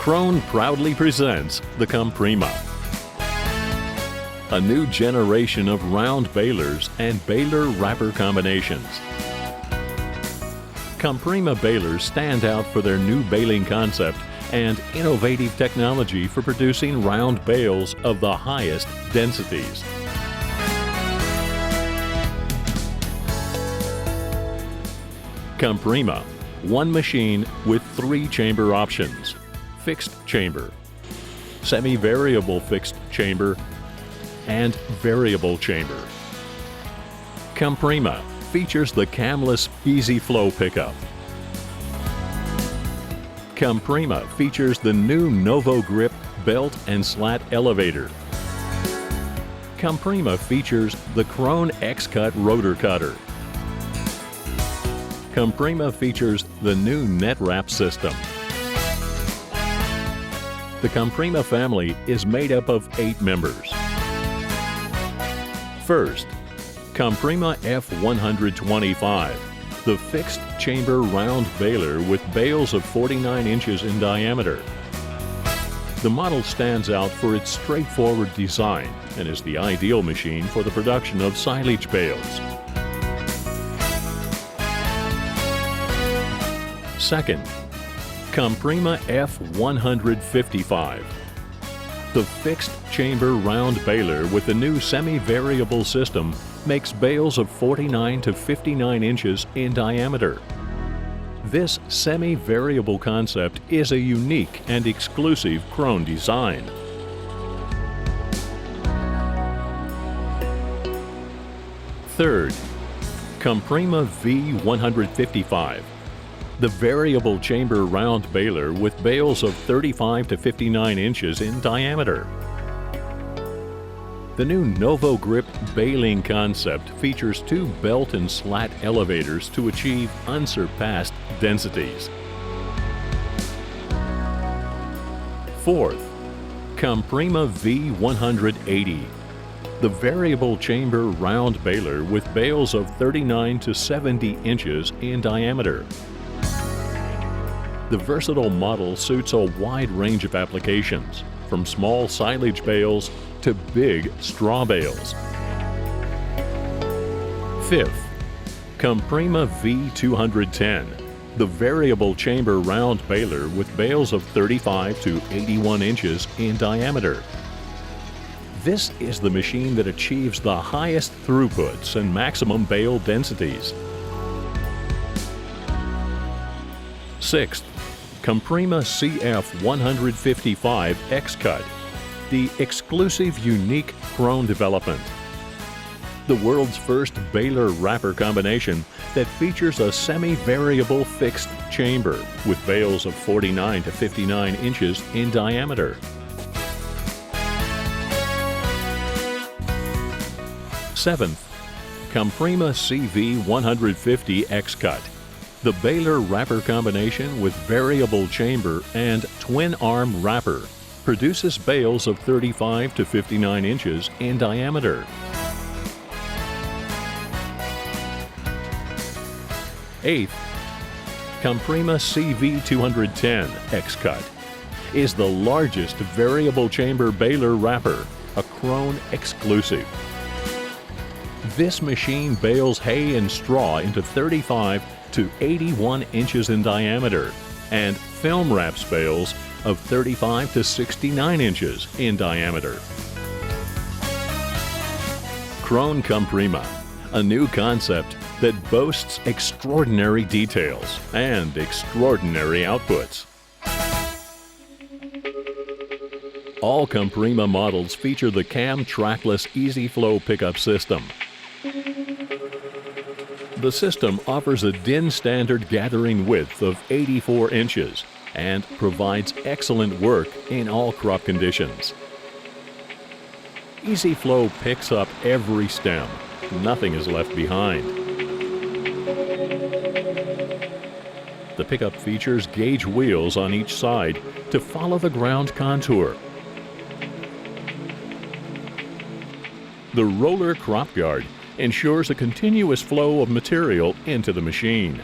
Krone proudly presents the Comprima, a new generation of round balers and baler wrapper combinations. Comprima balers stand out for their new baling concept and innovative technology for producing round bales of the highest densities. Comprima, one machine with 3 chamber options: fixed chamber, semi-variable fixed chamber, and variable chamber. Comprima features the camless Easy Flow pickup. Comprima features the new Novo Grip belt and slat elevator. Comprima features the Krone X-Cut rotor cutter. Comprima features the new net wrap system. The Comprima family is made up of 8 members. First, Comprima F125, the fixed chamber round baler with bales of 49 inches in diameter. The model stands out for its straightforward design and is the ideal machine for the production of silage bales. Second, Comprima F155, the fixed chamber round baler with the new semi-variable system makes bales of 49 to 59 inches in diameter. This semi-variable concept is a unique and exclusive Krone design. Third, Comprima V155, the variable chamber round baler with bales of 35 to 59 inches in diameter. The new Novo Grip baling concept features 2 belt and slat elevators to achieve unsurpassed densities. Fourth, Comprima V180, the variable chamber round baler with bales of 39 to 70 inches in diameter. The versatile model suits a wide range of applications, from small silage bales to big straw bales. Fifth, Comprima V210, the variable chamber round baler with bales of 35 to 81 inches in diameter. This is the machine that achieves the highest throughputs and maximum bale densities. Sixth, Comprima CF155 X-Cut, the exclusive unique Krone development. The world's first baler wrapper combination that features a semi-variable fixed chamber with bales of 49 to 59 inches in diameter. Seventh, Comprima CV150 X-Cut, the baler wrapper combination with variable chamber and twin arm wrapper produces bales of 35 to 59 inches in diameter. Eighth, Comprima CV210 X-Cut is the largest variable chamber baler wrapper, a Krone exclusive. This machine bales hay and straw into 35 to 81 inches in diameter and film wraps bales of 35 to 69 inches in diameter. Krone Comprima, a new concept that boasts extraordinary details and extraordinary outputs. All Comprima models feature the cam trackless Easy Flow pickup system. The system offers a DIN standard gathering width of 84 inches and provides excellent work in all crop conditions. Easy Flow picks up every stem. Nothing is left behind. The pickup features gauge wheels on each side to follow the ground contour. The roller crop guard ensures a continuous flow of material into the machine.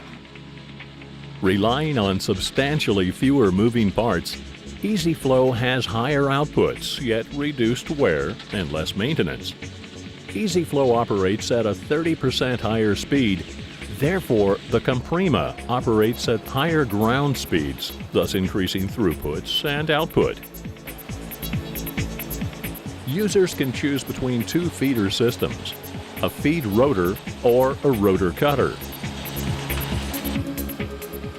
Relying on substantially fewer moving parts, EasyFlow has higher outputs, yet reduced wear and less maintenance. EasyFlow operates at a 30% higher speed. Therefore, the Comprima operates at higher ground speeds, thus increasing throughputs and output. Users can choose between two feeder systems, a feed rotor or a rotor cutter.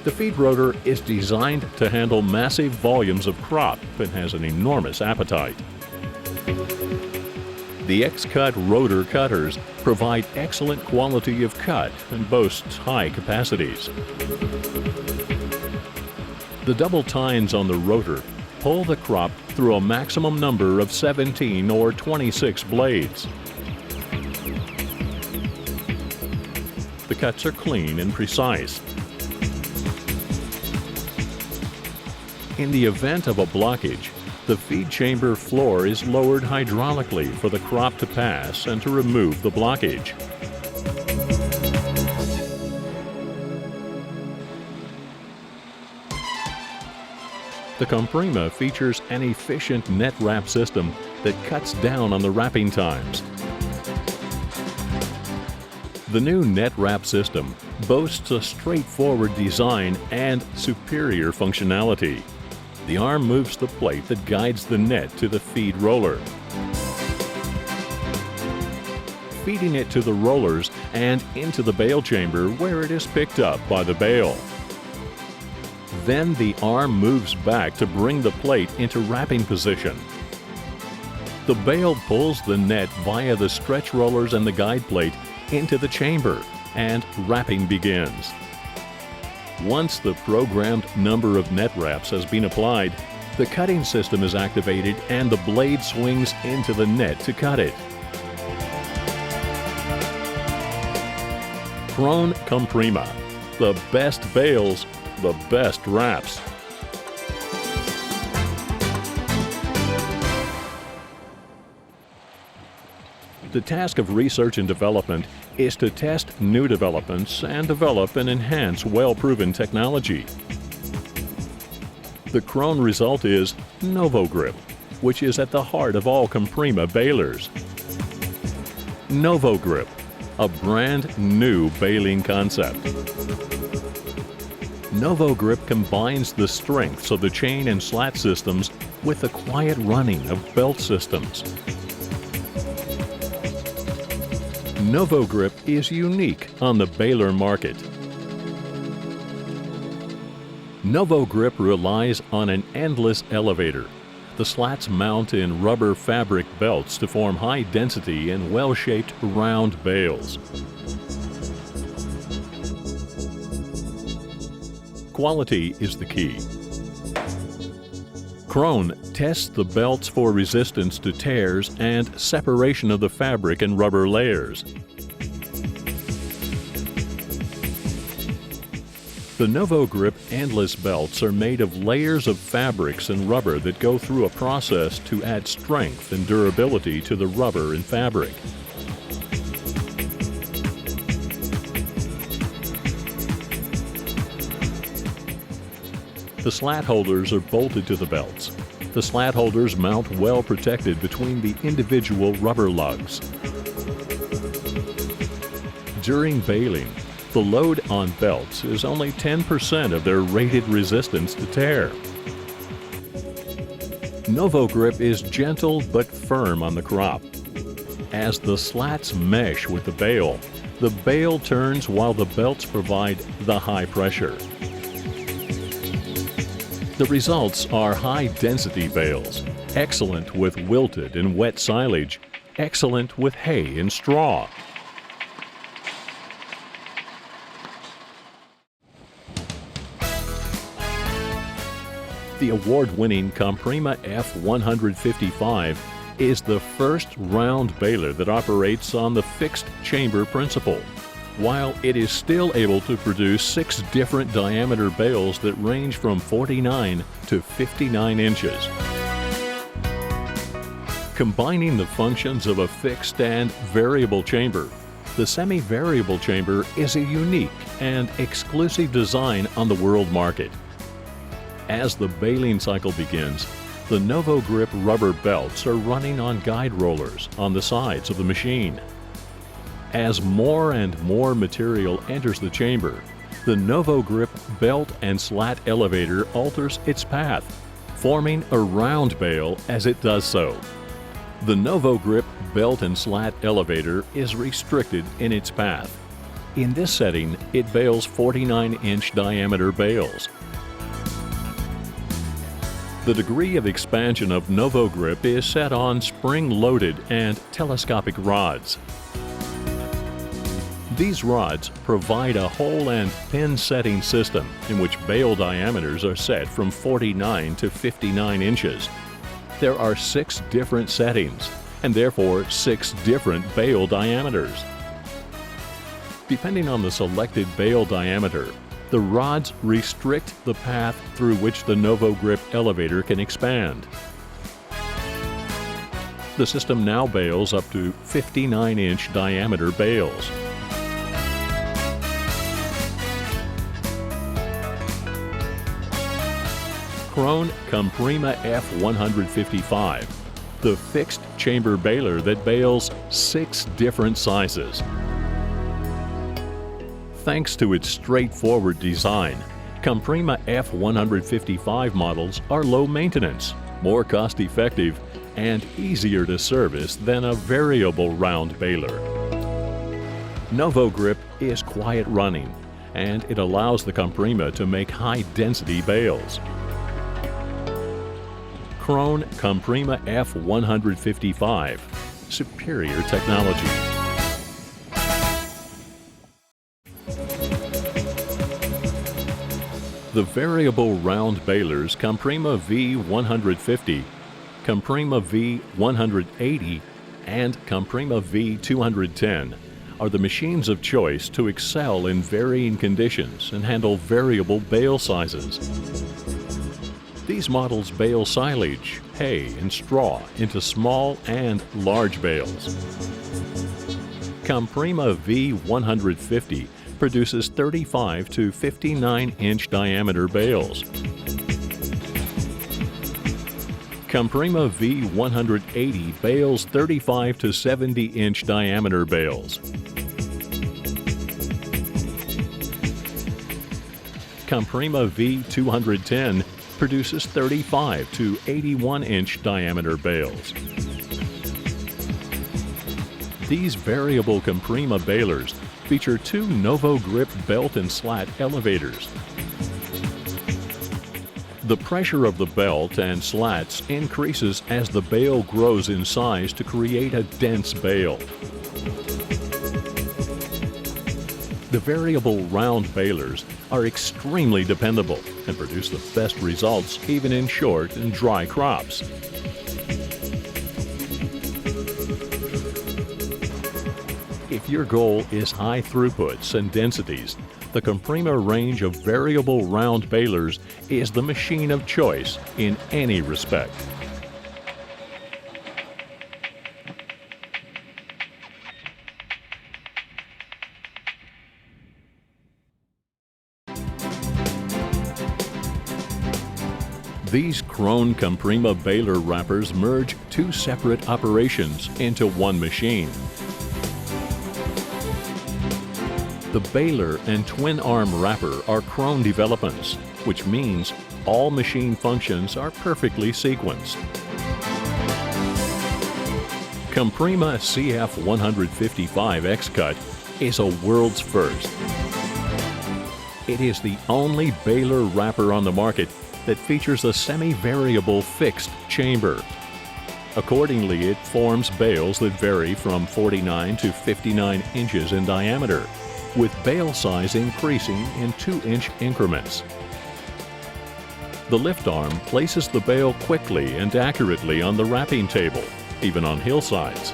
The feed rotor is designed to handle massive volumes of crop and has an enormous appetite. The X-Cut rotor cutters provide excellent quality of cut and boast high capacities. The double tines on the rotor pull the crop through a maximum number of 17 or 26 blades. The cuts are clean and precise. In the event of a blockage, the feed chamber floor is lowered hydraulically for the crop to pass and to remove the blockage. The Comprima features an efficient net wrap system that cuts down on the wrapping times. The new net wrap system boasts a straightforward design and superior functionality. The arm moves the plate that guides the net to the feed roller, feeding it to the rollers and into the bale chamber where it is picked up by the bale. Then the arm moves back to bring the plate into wrapping position. The bale pulls the net via the stretch rollers and the guide plate into the chamber, and wrapping begins. Once the programmed number of net wraps has been applied, the cutting system is activated and the blade swings into the net to cut it. Krone Comprima, the best bales, the best wraps. The task of research and development is to test new developments and develop and enhance well-proven technology. The Krone result is NovoGrip, which is at the heart of all Comprima balers. NovoGrip, a brand new baling concept. NovoGrip combines the strengths of the chain and slat systems with the quiet running of belt systems. NovoGrip is unique on the baler market. NovoGrip relies on an endless elevator. The slats mount in rubber fabric belts to form high-density and well-shaped round bales. Quality is the key. Krone tests the belts for resistance to tears and separation of the fabric and rubber layers. The NovoGrip endless belts are made of layers of fabrics and rubber that go through a process to add strength and durability to the rubber and fabric. The slat holders are bolted to the belts. The slat holders mount well protected between the individual rubber lugs. During baling, the load on belts is only 10% of their rated resistance to tear. NovoGrip is gentle but firm on the crop. As the slats mesh with the bale turns while the belts provide the high pressure. The results are high-density bales, excellent with wilted and wet silage, excellent with hay and straw. The award-winning Comprima F155 is the first round baler that operates on the fixed chamber principle, while it is still able to produce 6 different diameter bales that range from 49 to 59 inches. Combining the functions of a fixed and variable chamber, the semi-variable chamber is a unique and exclusive design on the world market. As the baling cycle begins, the Novo Grip rubber belts are running on guide rollers on the sides of the machine. As more and more material enters the chamber, the Novo Grip belt and slat elevator alters its path, forming a round bale as it does so. The Novo Grip belt and slat elevator is restricted in its path. In this setting, it bales 49-inch diameter bales. The degree of expansion of Novo Grip is set on spring-loaded and telescopic rods. These rods provide a hole and pin setting system in which bale diameters are set from 49 to 59 inches. There are 6 different settings, and therefore 6 different bale diameters. Depending on the selected bale diameter, the rods restrict the path through which the Novo Grip elevator can expand. The system now bales up to 59-inch diameter bales. Krone Comprima F155, the fixed chamber baler that bales 6 different sizes. Thanks to its straightforward design, Comprima F155 models are low maintenance, more cost-effective, and easier to service than a variable round baler. Novo Grip is quiet running, and it allows the Comprima to make high-density bales. Krone Comprima F155, superior technology. The variable round balers Comprima V150, Comprima V180, and Comprima V210 are the machines of choice to excel in varying conditions and handle variable bale sizes. These models bale silage, hay, and straw into small and large bales. Comprima V150 produces 35 to 59-inch diameter bales. Comprima V180 bales 35 to 70-inch diameter bales. Comprima V210 produces 35 to 81-inch diameter bales. These variable Comprima balers feature 2 Novo Grip belt and slat elevators. The pressure of the belt and slats increases as the bale grows in size to create a dense bale. The variable round balers are extremely dependable and produce the best results even in short and dry crops. If your goal is high throughputs and densities, the Comprima range of variable round balers is the machine of choice in any respect. These Krone Comprima baler wrappers merge 2 separate operations into one machine. The baler and twin-arm wrapper are Krone developments, which means all machine functions are perfectly sequenced. Comprima CF155 X-Cut is a world's first. It is the only baler wrapper on the market that features a semi-variable fixed chamber. Accordingly, it forms bales that vary from 49 to 59 inches in diameter, with bale size increasing in 2-inch increments. The lift arm places the bale quickly and accurately on the wrapping table, even on hillsides.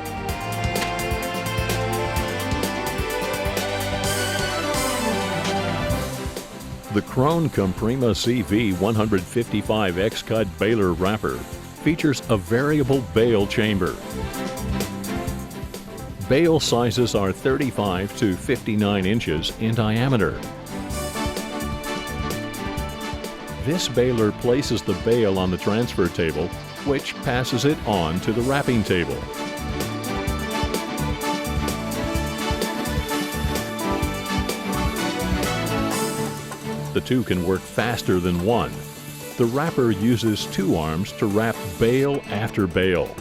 The Krone Comprima CV155 X-Cut baler wrapper features a variable bale chamber. Bale sizes are 35 to 59 inches in diameter. This baler places the bale on the transfer table, which passes it on to the wrapping table. The two can work faster than one. The wrapper uses two arms to wrap bale after bale.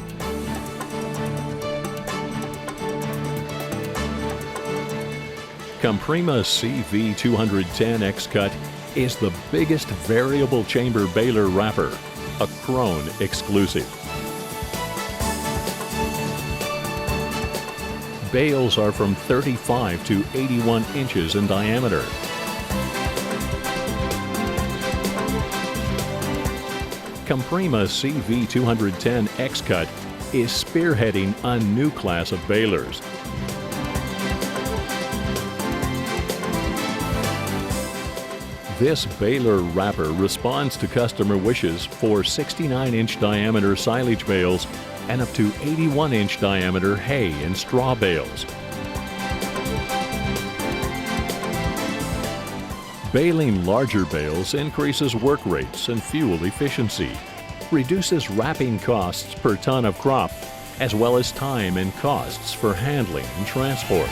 Comprima CV210 X-Cut is the biggest variable chamber baler wrapper, a Krone exclusive. Bales are from 35 to 81 inches in diameter. Comprima CV210 X-Cut is spearheading a new class of balers. This baler wrapper responds to customer wishes for 69-inch diameter silage bales and up to 81-inch diameter hay and straw bales. Baling larger bales increases work rates and fuel efficiency, reduces wrapping costs per ton of crop, as well as time and costs for handling and transport.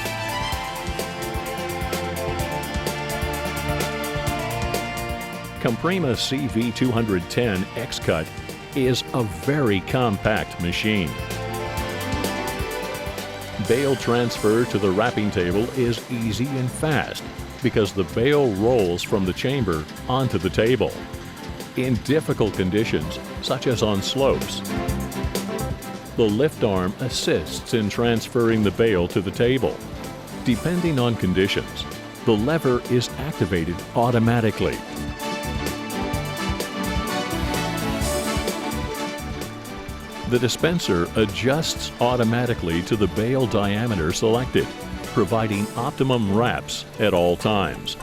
Comprima CV210 X-Cut is a very compact machine. Bale transfer to the wrapping table is easy and fast because the bale rolls from the chamber onto the table. In difficult conditions, such as on slopes, the lift arm assists in transferring the bale to the table. Depending on conditions, the lever is activated automatically. The dispenser adjusts automatically to the bale diameter selected, providing optimum wraps at all times.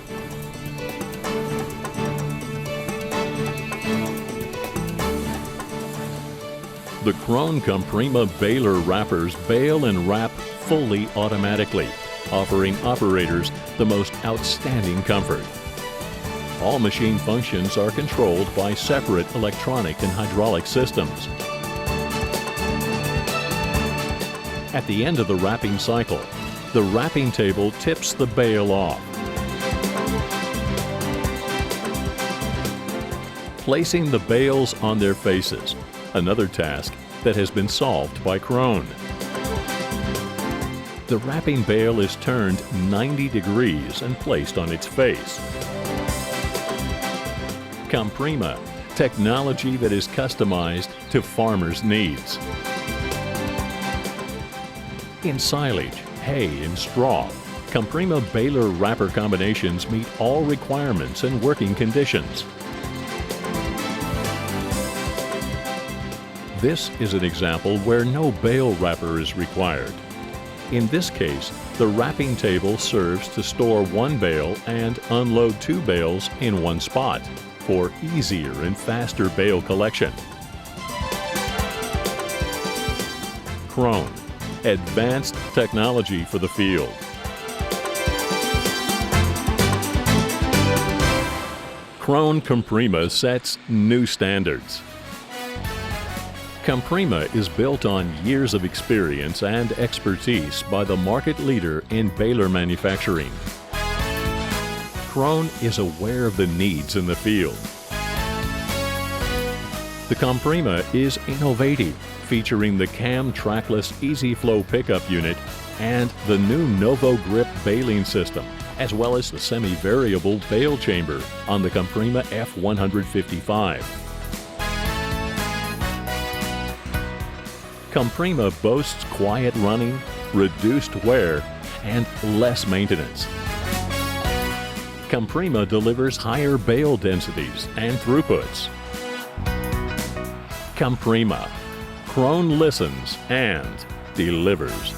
The Krone Comprima baler wrappers bale and wrap fully automatically, offering operators the most outstanding comfort. All machine functions are controlled by separate electronic and hydraulic systems. At the end of the wrapping cycle, the wrapping table tips the bale off. Placing the bales on their faces, another task that has been solved by Krone. The wrapping bale is turned 90 degrees and placed on its face. Comprima, technology that is customized to farmers' needs. In silage, hay, and straw, Comprima baler wrapper combinations meet all requirements and working conditions. This is an example where no bale wrapper is required. In this case, the wrapping table serves to store one bale and unload two bales in one spot for easier and faster bale collection. Krone, advanced technology for the field. Krone Comprima sets new standards. Comprima is built on years of experience and expertise by the market leader in baler manufacturing. Krone is aware of the needs in the field. The Comprima is innovative, featuring the cam trackless Easy Flow pickup unit and the new Novo Grip baling system, as well as the semi-variable bale chamber on the Comprima F155. Comprima boasts quiet running, reduced wear, and less maintenance. Comprima delivers higher bale densities and throughputs. Comprima, Krone listens and delivers.